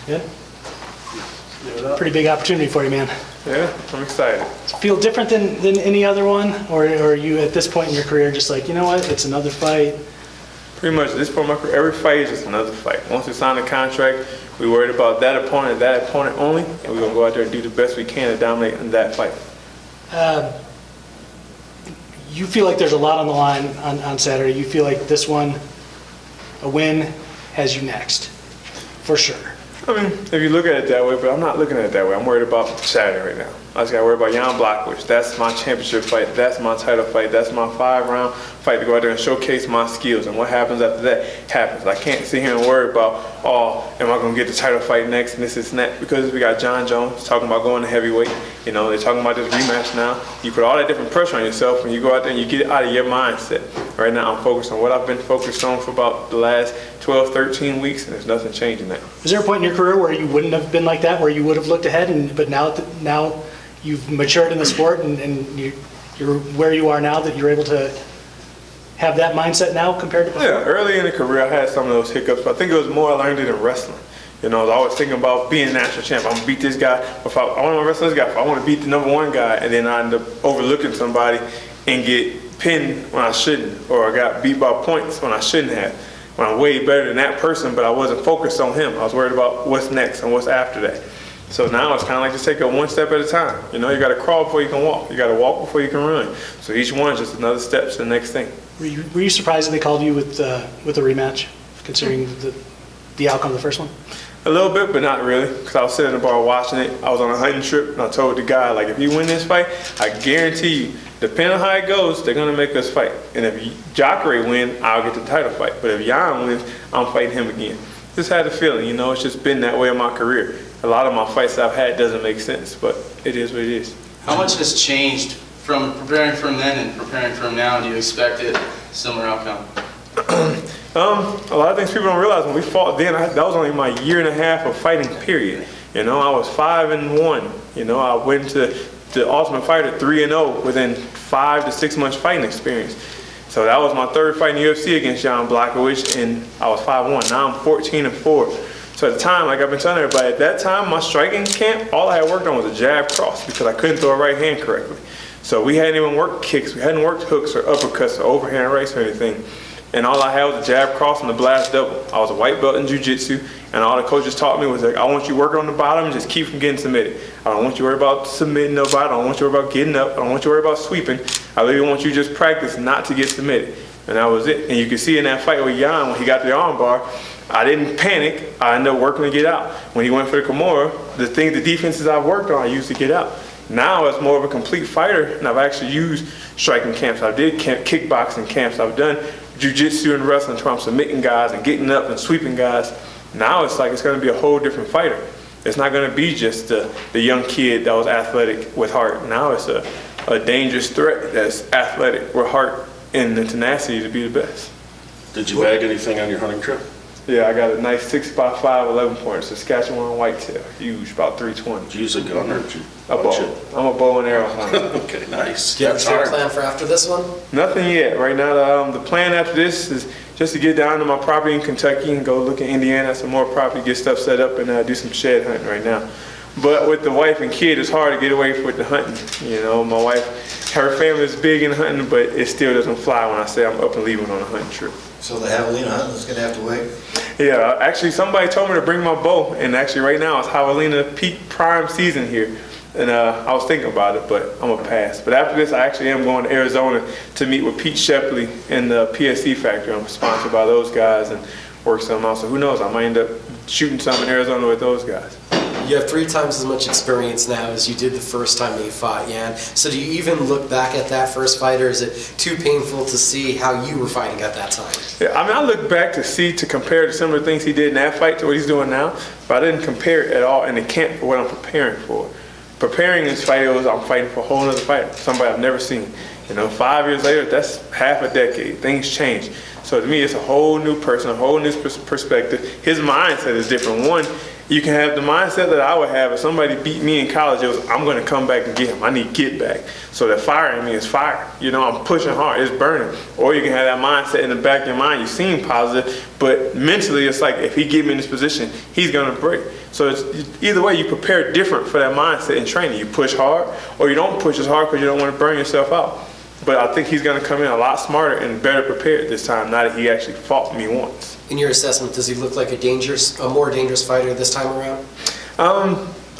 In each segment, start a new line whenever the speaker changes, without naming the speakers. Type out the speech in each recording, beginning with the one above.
Good. Pretty big opportunity for you, man.
Yeah, I'm excited.
Feel different than any other one? Or are you at this point in your career just like, you know what, it's another fight?
Pretty much at this point in my career, every fight is just another fight. Once we sign the contract, we worried about that opponent only, and we're going to go out there and do the best we can to dominate in that fight.
You feel like there's a lot on the line on Saturday. You feel like this one, a win, has you next, for sure.
I mean, if you look at it that way, but I'm not looking at it that way. I'm worried about Saturday right now. I just got to worry about Jan Blackowicz. That's my championship fight. That's my title fight. That's my 5-round fight to go out there and showcase my skills. And what happens after that happens. I can't sit here and worry about, oh, am I going to get the title fight next and this and that? Because we got Jon Jones talking about going to heavyweight. You know, they're talking about this rematch now. You put all that different pressure on yourself when you go out there and you get it out of your mindset. Right now, I'm focused on what I've been focused on for about the last 12, 13 weeks, and there's nothing changing that.
Is there a point in your career where you wouldn't have been like that, where you would have looked ahead, but now you've matured in the sport and you're where you are now, that you're able to have that mindset now compared to before?
Yeah, early in the career, I had some of those hiccups, but I think it was more I learned it in wrestling. You know, I was always thinking about being national champ. I'm going to beat this guy. If I want to wrestle this guy, if I want to beat the #1 guy, and then I end up overlooking somebody and get pinned when I shouldn't, or I got beat by points when I shouldn't have. When I'm way better than that person, but I wasn't focused on him. I was worried about what's next and what's after that. So now it's kind of like just take it one step at a time. You know, you got to crawl before you can walk. You got to walk before you can run. So each one is just another step to the next thing.
Were you surprised that they called you with a rematch, considering the outcome of the first one?
A little bit, but not really, because I was sitting in the bar watching it. I was on a hunting trip, and I told the guy, like, if you win this fight, I guarantee you, depending on how it goes, they're going to make us fight. And if Jacare wins, I'll get the title fight. But if Jan wins, I'm fighting him again. Just had the feeling, you know, it's just been that way in my career. A lot of my fights that I've had doesn't make sense, but it is what it is.
How much has changed from preparing from then and preparing from now? Do you expect it similar outcome?
A lot of things people don't realize, when we fought then, that was only my 1.5 years of fighting, period. You know, I was 5-1. You know, I went to the Ultimate Fighter 3-0 within 5 to 6 months fighting experience. So that was my third fight in the UFC against Jan Blackowicz, and I was 5-1. Now I'm 14-4. So at the time, like I've been telling everybody, at that time, my striking camp, all I had worked on was a jab cross because I couldn't throw a right hand correctly. So we hadn't even worked kicks. We hadn't worked hooks or uppercuts or overhand rights or anything. And all I had was a jab cross and a blast double. I was a white belt in jiu-jitsu, and all the coaches taught me was like, I want you working on the bottom, just keep from getting submitted. I don't want you to worry about submitting nobody. I don't want you to worry about getting up. I don't want you to worry about sweeping. I literally want you to just practice not to get submitted. And that was it. And you can see in that fight with Jan, when he got the arm bar, I didn't panic. I ended up working to get out. When he went for the Kimura, the defenses I've worked on, I used to get out. Now it's more of a complete fighter, and I've actually used striking camps. I did kickboxing camps. I've done jiu-jitsu and wrestling, where I'm submitting guys and getting up and sweeping guys. Now it's like it's going to be a whole different fighter. It's not going to be just the young kid that was athletic with heart. Now it's a dangerous threat that's athletic with heart and the tenacity to be the best.
Did you bag anything on your hunting trip?
Yeah, I got a nice 6x5 11-pointer, Saskatchewan whitetail, huge, about 320.
Did you use a gun or did you?
A bow. I'm a bow and arrow hunter.
Okay, nice.
Do you have a game plan for after this one?
Nothing yet. Right now, the plan after this is just to get down to my property in Kentucky and go look in Indiana at some more property, get stuff set up, and do some shed hunting right now. But with the wife and kid, it's hard to get away with the hunting. You know, my wife, her family is big in hunting, but it still doesn't fly when I say I'm up and leaving on a hunting trip.
So the javelina hunting is going to have to wait?
Yeah, actually somebody told me to bring my bow, and actually right now it's javelina peak prime season here. And I was thinking about it, but I'm going to pass. But after this, I actually am going to Arizona to meet with Pete Shepley in the PSC factory. I'm sponsored by those guys and work something out. So who knows, I might end up shooting some in Arizona with those guys.
You have 3 times as much experience now as you did the first time that you fought Jan. So do you even look back at that first fight, or is it too painful to see how you were fighting at that time?
Yeah, I mean, I look back to compare the similar things he did in that fight to what he's doing now, but I didn't compare it at all in the camp for what I'm preparing for. Preparing this fight, I'm fighting for a whole other fight, somebody I've never seen. You know, 5 years later, that's half a decade. Things change. So to me, it's a whole new person, a whole new perspective. His mindset is different. One, you can have the mindset that I would have if somebody beat me in college. It was, I'm going to come back and get him. I need get back. So that fire in me is fire. You know, I'm pushing hard. It's burning. Or you can have that mindset in the back of your mind. You seem positive, but mentally it's like, if he get me in this position, he's going to break. So it's, either way, you prepare different for that mindset in training. You push hard, or you don't push as hard because you don't want to burn yourself out. But I think he's going to come in a lot smarter and better prepared this time, now that he actually fought me once.
In your assessment, does he look like a more dangerous fighter this time around?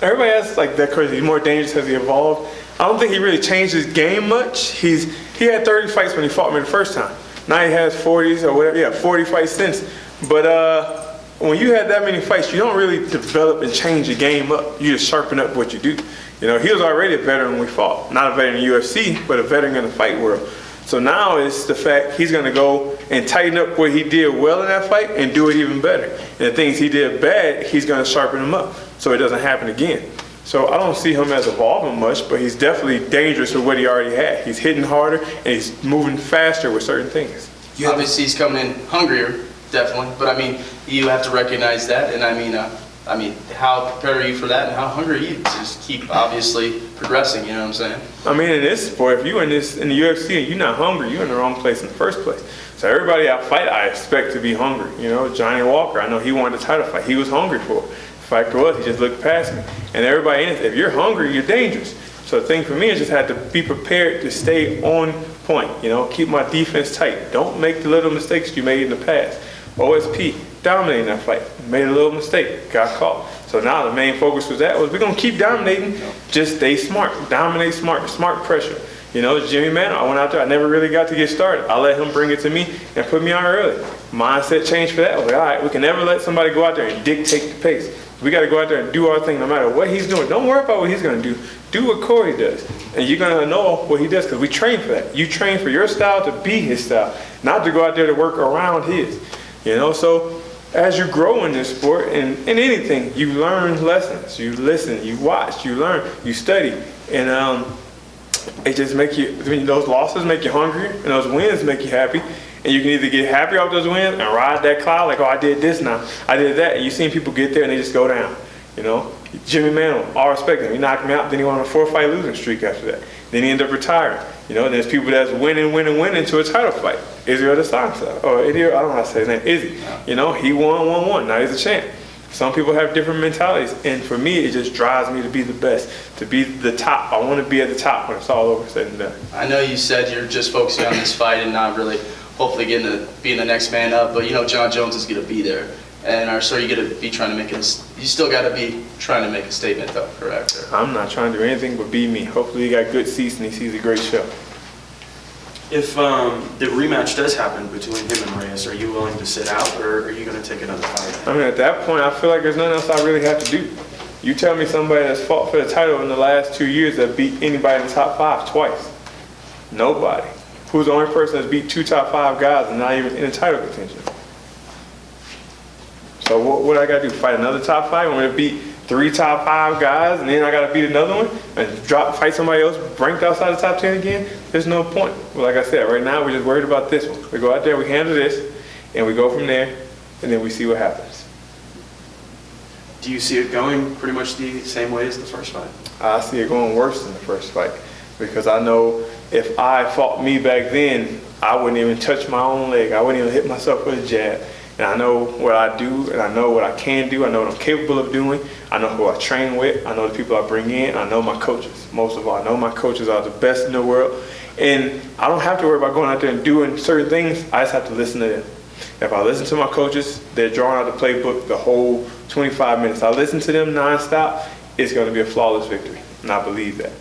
Everybody asks like that because he's more dangerous as he evolved. I don't think he really changed his game much. He had 30 fights when he fought me the first time. Now he has 40s or whatever. Yeah, 40 fights since. But when you had that many fights, you don't really develop and change your game up. You just sharpen up what you do. You know, he was already a veteran when we fought. Not a veteran in UFC, but a veteran in the fight world. So now it's the fact he's going to go and tighten up what he did well in that fight and do it even better. And the things he did bad, he's going to sharpen them up so it doesn't happen again. So I don't see him as evolving much, but he's definitely dangerous with what he already had. He's hitting harder and he's moving faster with certain things.
Obviously, he's coming in hungrier, definitely. But I mean, you have to recognize that. And I mean, how prepared are you for that, and how hungry are you to just keep obviously progressing? You know what I'm saying?
I mean, in this sport, if you're in the UFC and you're not hungry, you're in the wrong place in the first place. So everybody I fight, I expect to be hungry. You know, Johnny Walker, I know he wanted the title fight. He was hungry for it. The fact was, he just looked past me. And everybody in it, if you're hungry, you're dangerous. So the thing for me is just had to be prepared to stay on point. You know, keep my defense tight. Don't make the little mistakes you made in the past. OSP, dominating that fight. Made a little mistake, got caught. So now the main focus was we're going to keep dominating, just stay smart, dominate smart pressure. You know, Jimmy Mann, I went out there, I never really got to get started. I let him bring it to me and put me on early. Mindset changed for that. I was like, all right, we can never let somebody go out there and dictate the pace. We got to go out there and do our thing no matter what he's doing. Don't worry about what he's going to do. Do what Corey does. And you're going to know what he does because we train for that. You train for your style to be his style, not to go out there to work around his. You know, so as you grow in this sport and in anything, you learn lessons. You listen, you watch, you learn, you study. And it just make you, those losses make you hungry and those wins make you happy. And you can either get happy off those wins and ride that cloud like, oh, I did this now, I did that. And you've seen people get there and they just go down. You know, Jimmy Mann, all respect him. He knocked me out, then he went on a 4-fight losing streak after that. Then he ended up retiring. You know, there's people that's winning to a title fight. Israel Adesanya, or I don't know how to say his name, Izzy. You know, he won, now he's a champ. Some people have different mentalities, and for me, it just drives me to be the best, to be the top. I want to be at the top when it's all over, said and done.
I know you said you're just focusing on this fight and not really, hopefully, getting to being the next man up, but you know Jon Jones is going to be there. And so you're going to be trying to make you still got to be trying to make a statement though, correct?
I'm not trying to do anything but be me. Hopefully he got good seats and he sees a great show.
If the rematch does happen between him and Reyes, are you willing to sit out, or are you going to take another fight?
I mean, at that point, I feel like there's nothing else I really have to do. You tell me somebody that's fought for the title in the last 2 years that beat anybody in the top 5 twice. Nobody. Who's the only person that's beat 2 top 5 guys and not even in the title contention? So what I got to do? Fight another top 5? I'm going to beat 3 top 5 guys, and then I got to beat another one and fight somebody else ranked outside the top 10 again? There's no point. Well, like I said, right now we're just worried about this one. We go out there, we handle this, and we go from there, and then we see what happens.
Do you see it going pretty much the same way as the first fight?
I see it going worse than the first fight because I know if I fought me back then, I wouldn't even touch my own leg. I wouldn't even hit myself with a jab. And I know what I do, and I know what I can do. I know what I'm capable of doing. I know who I train with. I know the people I bring in. I know my coaches. Most of all, I know my coaches are the best in the world. And I don't have to worry about going out there and doing certain things. I just have to listen to them. If I listen to my coaches, they're drawing out the playbook the whole 25 minutes. I listen to them nonstop, it's going to be a flawless victory. And I believe that.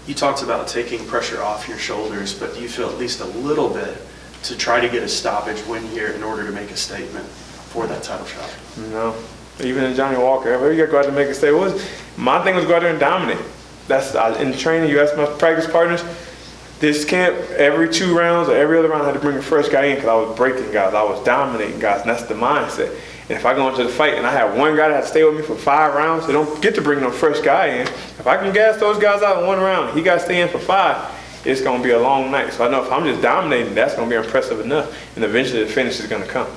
You talked about taking pressure off your shoulders, but do you feel at least a little bit to try to get a stoppage win here in order to make a statement for that title shot?
No. Even in Johnny Walker, you got to go out there and make a statement. My thing was go out there and dominate. That's in training, you ask my practice partners, this camp, every 2 rounds or every other round, I had to bring a fresh guy in because I was breaking guys. I was dominating guys, and that's the mindset. And if I go into the fight and I have one guy that has to stay with me for 5 rounds, they don't get to bring no fresh guy in. If I can gas those guys out in 1 round, he got to stay in for 5. it's going to be a long night. So I know if I'm just dominating, that's going to be impressive enough, and eventually the finish is going to come.